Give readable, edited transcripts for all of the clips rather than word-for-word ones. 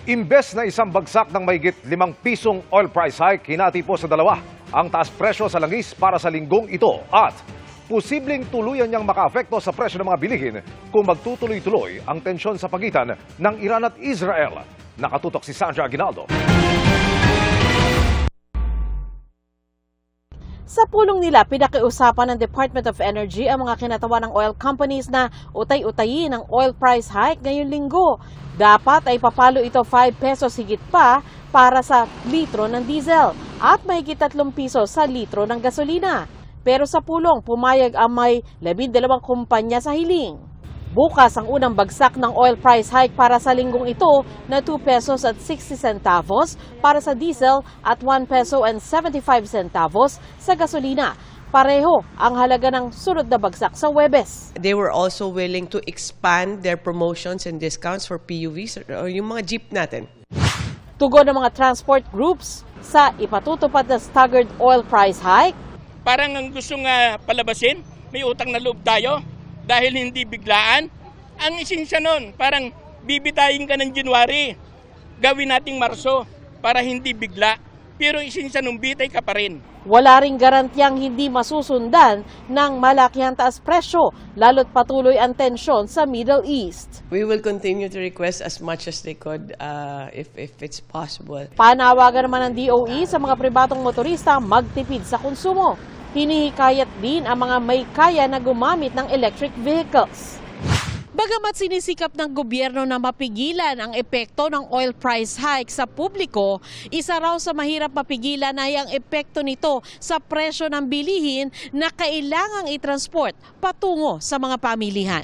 Imbes na isang bagsak ng mahigit 5 pisong oil price hike, hinati po sa dalawa ang taas presyo sa langis para sa linggong ito at posibleng tuluyan niyang makaapekto sa presyo ng mga bilihin kung magtutuloy-tuloy ang tensyon sa pagitan ng Iran at Israel. Nakatutok si Sandra Aguinaldo. Sa pulong nila, pinakiusapan ng Department of Energy ang mga kinatawan ng oil companies na utay-utayin ang oil price hike ngayong linggo. Dapat ay papalo ito 5 pesos higit pa para sa litro ng diesel at mahigit 3 piso sa litro ng gasolina. Pero sa pulong, pumayag ang may 12 kumpanya sa hiling. Bukas ang unang bagsak ng oil price hike para sa linggong ito na 2 pesos at 60 centavos para sa diesel at 1 peso and 75 centavos sa gasolina. Pareho ang halaga ng sunod na bagsak sa Huwebes. They were also willing to expand their promotions and discounts for PUVs or yung mga jeep natin. Tugon ng mga transport groups sa ipatutupad na staggered oil price hike. Parang ang gusto nga palabasin, may utang na loob tayo dahil hindi biglaan. Ang isinsya nun, parang bibitayin ka ng January, gawin nating Marso para hindi bigla. Pero isinsya nung bitay ka pa rin. Wala ring garantiyang hindi masusundan ng malakihang taas presyo, lalo't patuloy ang tensyon sa Middle East. We will continue to request as much as they could if it's possible. Panawagan naman ng DOE sa mga pribadong motorista magtipid sa konsumo. Hinihikayat din ang mga may kaya na gumamit ng electric vehicles. Bagamat sinisikap ng gobyerno na mapigilan ang epekto ng oil price hike sa publiko, isa raw sa mahirap mapigilan ay ang epekto nito sa presyo ng bilihin na kailangang i-transport patungo sa mga pamilihan.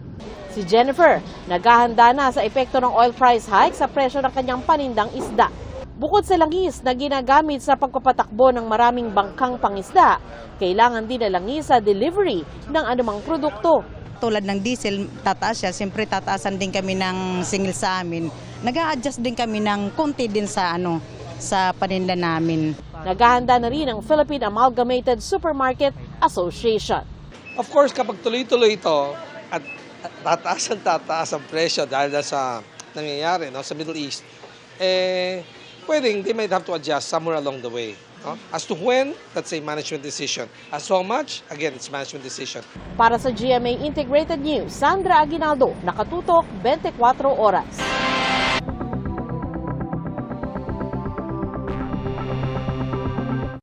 Si Jennifer, naghahanda na sa epekto ng oil price hike sa presyo ng kanyang panindang isda. Bukod sa langis na ginagamit sa pagpapatakbo ng maraming bangkang pangisda, kailangan din na langis sa delivery ng anumang produkto. Tulad ng diesel, tataas siya. Siyempre, tataasan din kami ng singil sa amin. Nag-a-adjust din kami ng konti din sa, sa paninda namin. Naghahanda na rin ang Philippine Amalgamated Supermarket Association. Of course, kapag tuloy-tuloy ito at tataas ang presyo dahil sa nangyayari sa Middle East, pwedeng they might have to adjust somewhere along the way. As to when, that's a management decision. As to how much, again, it's management decision. Para sa GMA Integrated News, Sandra Aguinaldo, Nakatutok, 24 Oras.